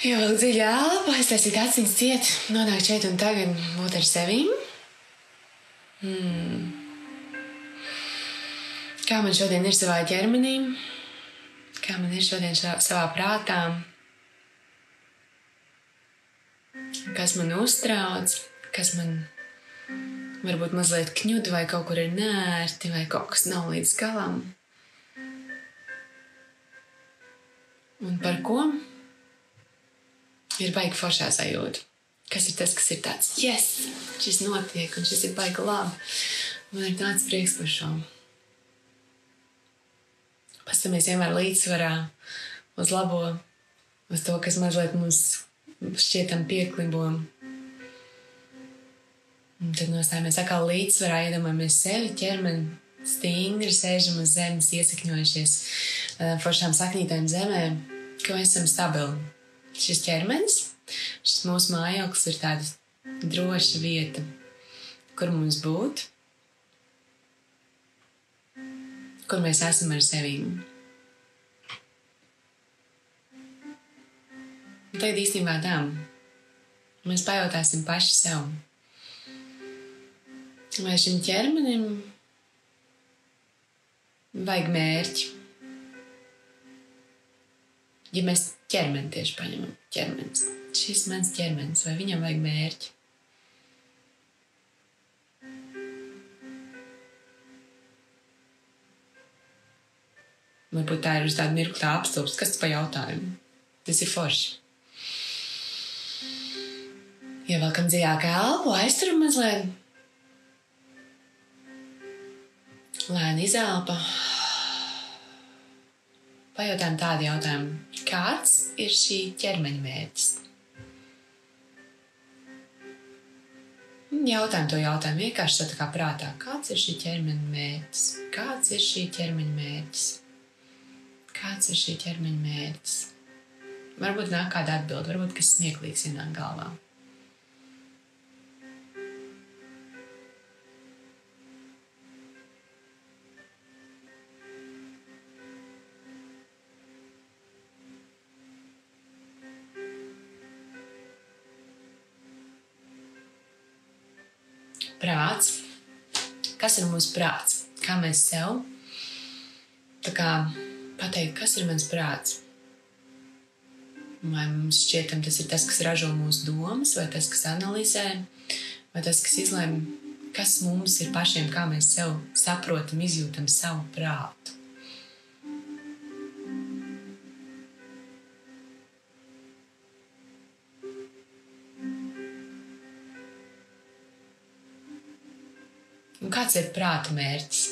Ievelk dziļi elpu, aiztaisīt aciņas ciet, nonākt šeit un tagad būt ar sevīm. Kā man šodien ir savā ķermenī, kā man ir šodien savā prātā, kas man uztrauc, kas man varbūt mazliet kņud vai kaut kur ir nērti vai kaut kas nav līdz galam. Un par ko? Ir baigi foršā sajūta. Kas ir tas, kas ir tāds, yes, šis notiek un šis ir baigi labi. Man ir tāds prieks par šo. Pastamies vienmēr līdzsvarā uz labo, uz to, kas mazliet mums šķietam pieklibo. Un tad nostājamies atkal līdzsvarā, iedomājamies sevi, ķermeni, stingri sēžam uz zemes, iesakņojušies foršām saknītēm zemē, ka mēs esam stabili. Šis ķermenis, šis mūsu mājoklis ir tāda droša vieta, kur mums būt, kur mēs esam ar sevīm. Un tagad īstenībā tā, mēs pajautāsim paši sev, vai šim ķermenim vajag mērķi. Ja mēs ķermeni tieši paņemam, ķermenis, šis mans ķermenis, vai viņam vajag mērķi? Varbūt tā ir uz tādu mirkli tā apstulbs. Kas tas pa jautājumu? Tas ir forši. Ievelkam dziļāk elpu, aizturam mazliet. Lēni izelpa. Pajautājam tādu jautājumu. Kāds ir šī ķermeņa mērķis? Jautājam to jautājumu vienkārši tā kā prātā. Kāds ir šī ķermeņa mērķis? Kāds ir šī ķermeņa mērķis? Kāds ir šī ķermeņa mērķis? Varbūt nāk kāda atbilde, varbūt kas smieklīgs ienāk galvā. Prāts. Kas ir mūsu prāts? Kā mēs sev tā kā pateikt, kas ir mans prāts? Vai mums šķietam tas ir tas, kas ražo mūsu domas, vai tas, kas analizē, vai tas, kas izlēma, kas mums ir pašiem, kā mēs sev saprotam, izjūtam savu prātu. Un kāds ir prāta mērķis?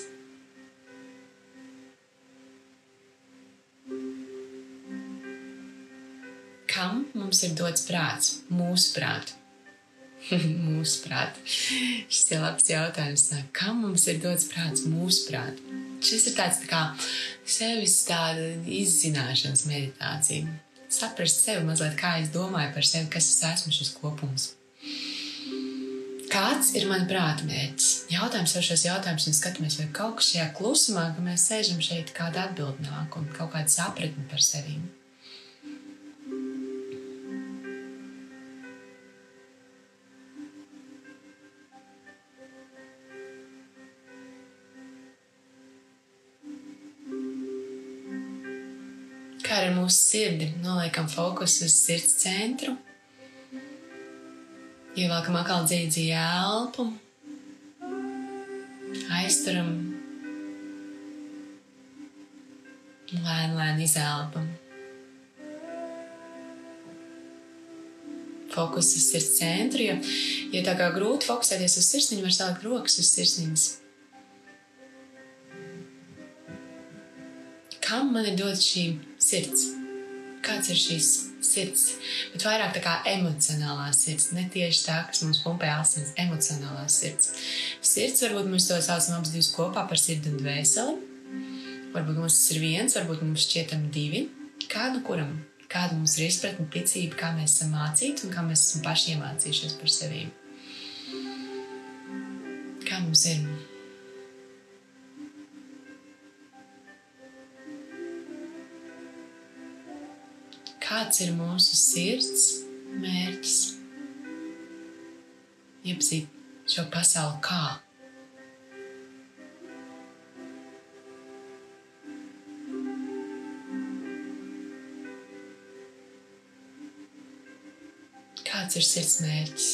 Kam mums ir dots prāts? Mūsu prātu. Mūsu prātu. Šis ir labs jautājums. Kam mums ir dots prāts? Mūsu prātu. Šis ir tāds tā kā sevis tāda izzināšanas meditācija. Saprast sevi mazliet, kā es domāju par sevi, kas es esmu šis kopums. Kāds ir man prāta mērķis? Jautājums sev šos jautājumus un skatāmies, vai kaut kas šajā klusumā, ka mēs sēžam šeit, kāda atbilde nāk un kaut kāda sapratne par sevīm. Kā ar mūsu sirdi? Noliekam fokusu uz sirds centru. Ievelkam atkal dziļi elpu, aizturam, lēni izelpam. Fokus uz sirds centru, ja tā kā grūti fokusēties uz sirsniņu, var salikt rokas uz sirsniņas. Kam man ir dots šī sirds? Kāds ir šīs sirds? Bet vairāk tā kā emocionālā sirds, ne tieši tā, kas mums pumpē asins, emocionālā sirds. Sirds, varbūt mēs to saucam abas divas kopā par sirdi un dvēseli. Varbūt mums tas ir viens, varbūt mums šķietam divi. Kādu kuram? Kāda mums ir izpratne, ticība, kā mēs esam mācīti un kā mēs esam paši iemācījušies par sevīm. Kā mums ir? Kāds ir mūsu sirds mērķis? Iepazīt šo pasauli kā? Kāds ir sirds mērķis?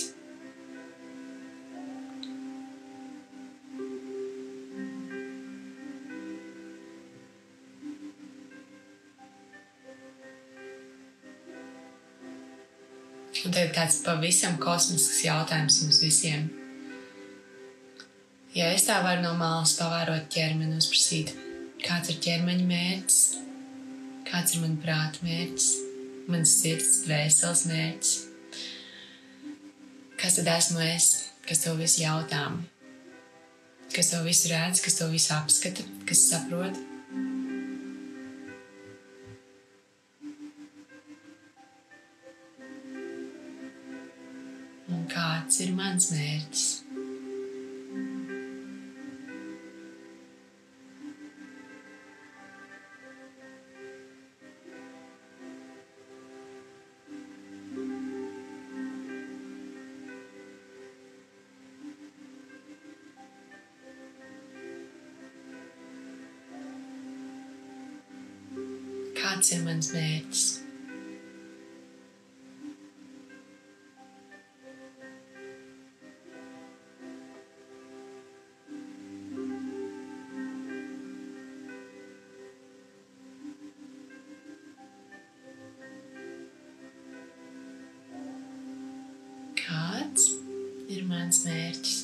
Un tagad tāds pavisam kosmisks jautājums jums visiem. Ja es tā varu no malas pavērot ķermeni, uzprasīt, kāds ir ķermeņa mērķis, kāds ir man prāta mērķis, mans sirds, dvēseles mērķis, kas tad esmu es, kas to visu jautā, kas to visu redz, kas to visu apskata, kas saprot. Un kāds ir mans mērķis? Kāds ir mans mērķis? Kāds ir mans mērķis?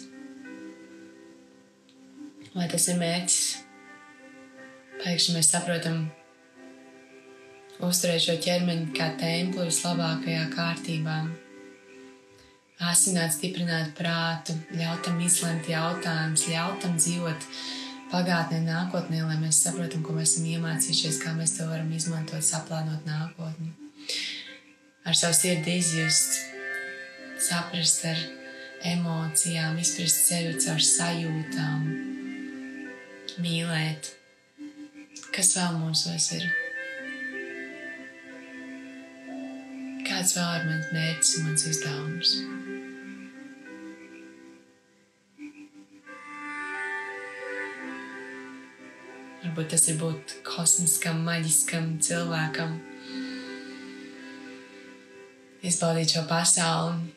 Vai tas ir mērķis? Pēkšņi mēs saprotam, uzturēt šo ķermeni kā templi vislabākajā kārtībā. Asināt, stiprināt prātu, ļautam izlemt jautājumus, ļautam dzīvot pagātnē, nākotnē, lai mēs saprotam, ko mēs esam iemācījušies, kā mēs to varam izmantot, saplānot nākotni. Ar savu sirdi izjust, saprast ar emocijām, izprast sevi caur sajūtām, mīlēt. Kas vēl mūsos ir? Kāds vēl ir mans mērķis un mans uzdevums? Varbūt tas ir būt kosmiskam, maģiskam cilvēkam. Izbaudīt šo pasauli.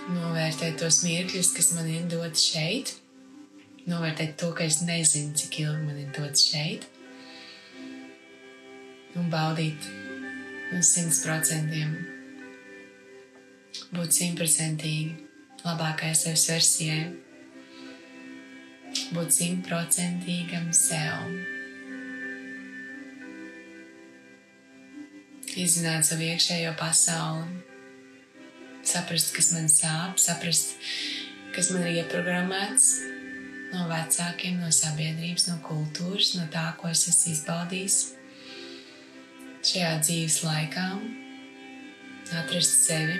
Novērtēt tos mirkļus, kas man ir dots šeit. Novērtēt to, ka es nezinu, cik ilgi man ir dots šeit. Un baudīt uz 100%. Būt 100% labākajai sevis versijai. Būt 100% sev. Izzināt savu iekšējo pasauli. Saprast, kas man sāp, saprast, kas man ir ieprogrammēts no vecākiem, no sabiedrības, no kultūras, no tā, ko es esmu izbaudījis šajā dzīves laikā. Atrast sevi,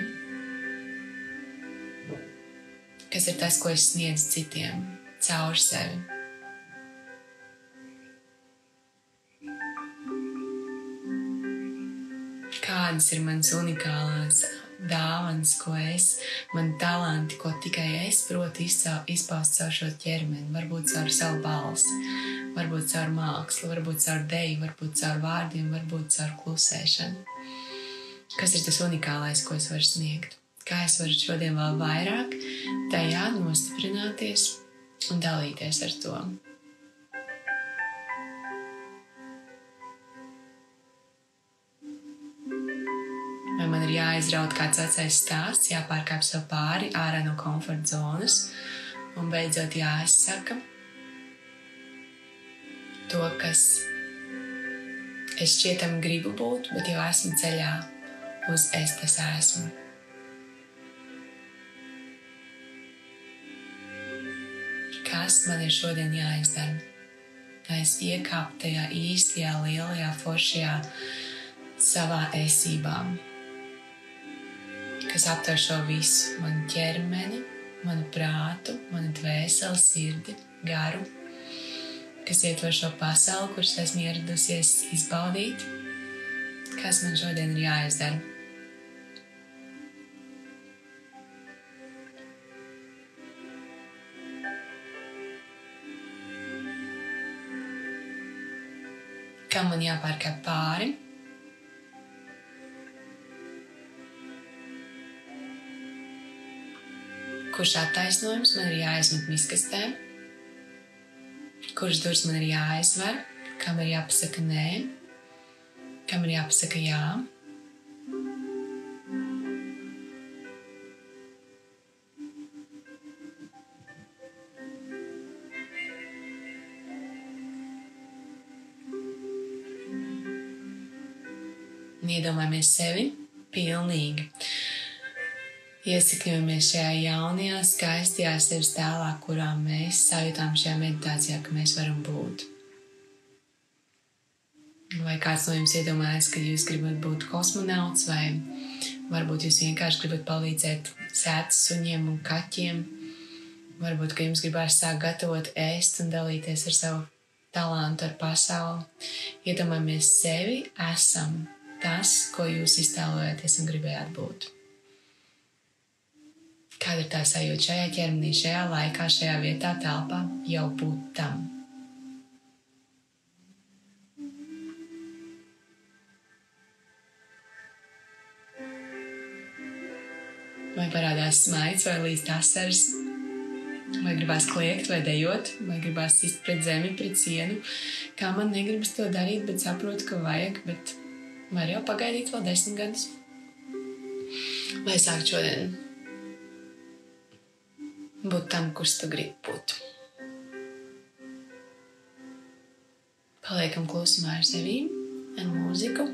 kas ir tas, ko es sniedzu citiem caur sevi. Kādas ir manas unikālās dāvanas, man talanti, ko tikai es protu izpaust caur šo ķermeni, varbūt caur savu balsi, varbūt caur mākslu, varbūt caur deju, varbūt caur vārdiem, varbūt caur klusēšanu. Kas ir tas unikālais, ko es varu sniegt? Kā es varu šodien vēl vairāk tajā nostiprināties un dalīties ar to? Vai man ir jāizraut kāds vecais stāsts, jāpārkāp sev pāri, ārā no komforta zonas un beidzot jāizsaka to, kas es šķietam gribu būt, bet jau esmu ceļā uz es tas esmu. Kas man ir šodien jāizdara, lai es iekāptu tajā īstajā, lielajā, foršajā savā esībā, kas aptver šo visu, manu ķermeni, manu prātu, manu dvēseli, sirdi, garu, kas ietver šo pasauli, kuras esmu ieradusies izbaudīt, kas man šodien ir jāizdara. Kam man jāpārkāp pāri? Kurš attaisnojums man ir jāizmet miskastē? Kuras durvis man ir jāaizver? Kam ir jāpasaka nē? Kam ir jāpasaka jā? Un iedomājamies sevi pilnīgi. Iesakņojamies šajā jaunajā, skaistajā sevis tēlā, kurā mēs sajūtām šajā meditācijā, ka mēs varam būt. Vai kāds no jums iedomājas, ka jūs gribat būt kosmonauts, vai varbūt jūs vienkārši gribat palīdzēt sētas suņiem un kaķiem. Varbūt, ka jums gribās sākt gatavot, ēst un dalīties ar savu talantu, ar pasauli. Iedomājamies sevi, esam tas, ko jūs iztēlojaties un gribējāt būt. Kāda ir tā sajūta šajā ķermenī, šajā laikā, šajā vietā, telpā, jau būt tam? Vai parādās smaids, vai līst asaras, vai gribās kliegt, vai dejot, vai gribās sist pret zemi, pret sienu. Kā man negribas to darīt, bet saprotu, ka vajag, bet var jau pagaidīt vēl 10 gadus. Vai sākt šodien būt tam, kurš tu gribi būt. Paliekam klusumā ar sevīm, ar mūziku,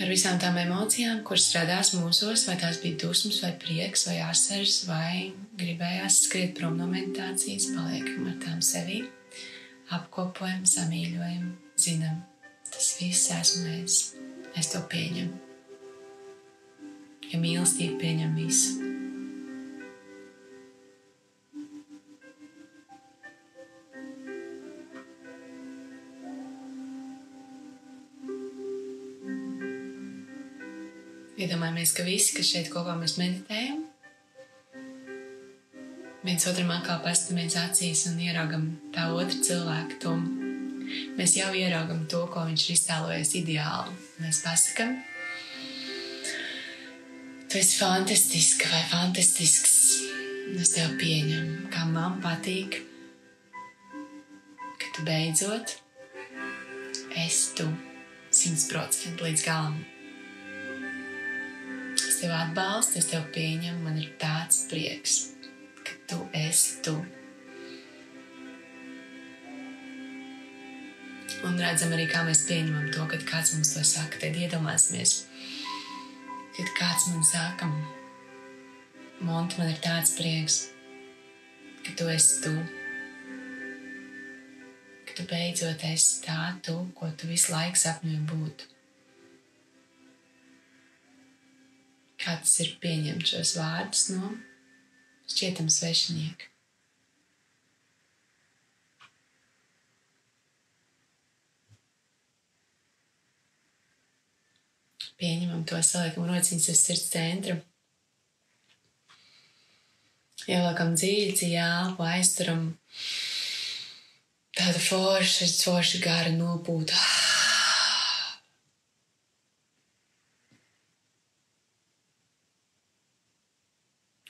ar visām tām emocijām, kuras radās mūsos, vai tās bija dusmas, vai prieks, vai asaras, vai gribējās skriet prom no meditācijas. Paliekam ar tām sevī, apkopojam, samīļojam, zinām, tas viss esmu es to pieņemu. Jo mīlestība pieņem visu. Iedomājamies, ka visi, kas šeit kopā mēs meditējam, viens otram atkal pastamies acīs un ieraugam tā otra cilvēka tumu. Mēs jau ieraugam to, ko viņš ir iztēlojies ideāli. Mēs pasakam, tu esi fantastiska vai fantastisks. Es tev pieņemu, kā man patīk, ka tu beidzot esi tu 100% līdz galam. Es tev atbalstu, es tev pieņemu, man ir tāds prieks, ka tu esi tu. Un redzam arī, kā mēs pieņemam to, kad kāds mums to saka. Tad iedomāsimies, kad kāds man saka, Monti, man ir tāds prieks, ka tu esi tu. Ka tu beidzot esi tā tu, ko tu visu laiku sapņoji būt. Kā tas ir pieņemt šos vārdus no šķietama svešinieka. Pieņemam to, saliekam rociņas uz sirds centru. Ieliekam dziļi elpu, aizturam tādu forši gara nopūtu.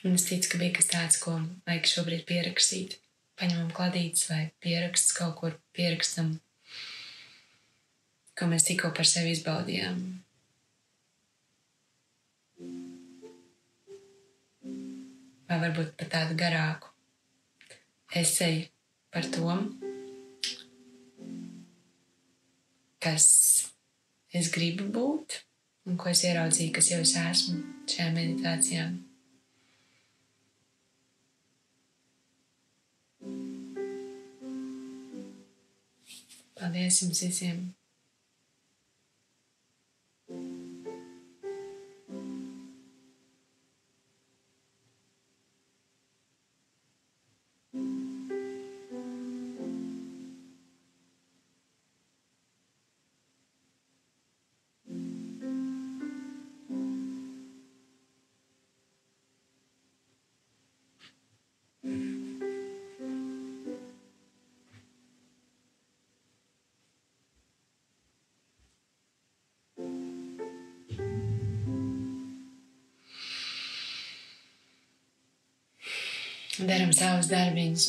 Un es ticu, ka bija kas tāds, ko vajag šobrīd pierakstīt. Paņemam kladītes vai pierakstus, kaut kur pierakstam, ko mēs tikko par sevi izbaudījām. Vai varbūt pat tādu garāku eseju par to, kas es gribu būt un ko es ieraudzīju, kas jau es esmu šajā meditācijā. Paldies jums visiem! daram savus darbiņus,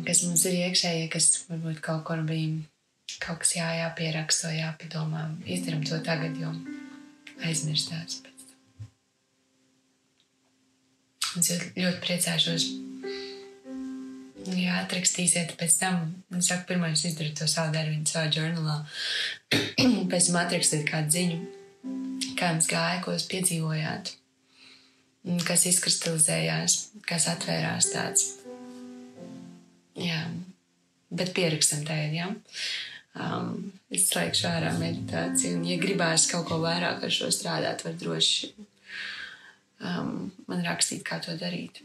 kas mums ir iekšējie, kas varbūt kaut kur bija kaut kas jāpieraksto, jāpadomā. Izdaram to tagad, jo aizmirstās pēc tam. Es ļoti priecāšos, ja atrakstīsiet pēc tam. Es saku, pirmais izdaru to savu darbiņu savā žurnālā. Pēc tam atrakstiet kādu ziņu, kā jums gāja, ko jūs piedzīvojāt, kas izkristalizējās, kas atvērās tāds. Jā, bet pierakstam tagad, jā. Es slēgšu ārā meditāciju, un ja gribās kaut ko vairāk ar šo strādāt, var droši man rakstīt, kā to darīt.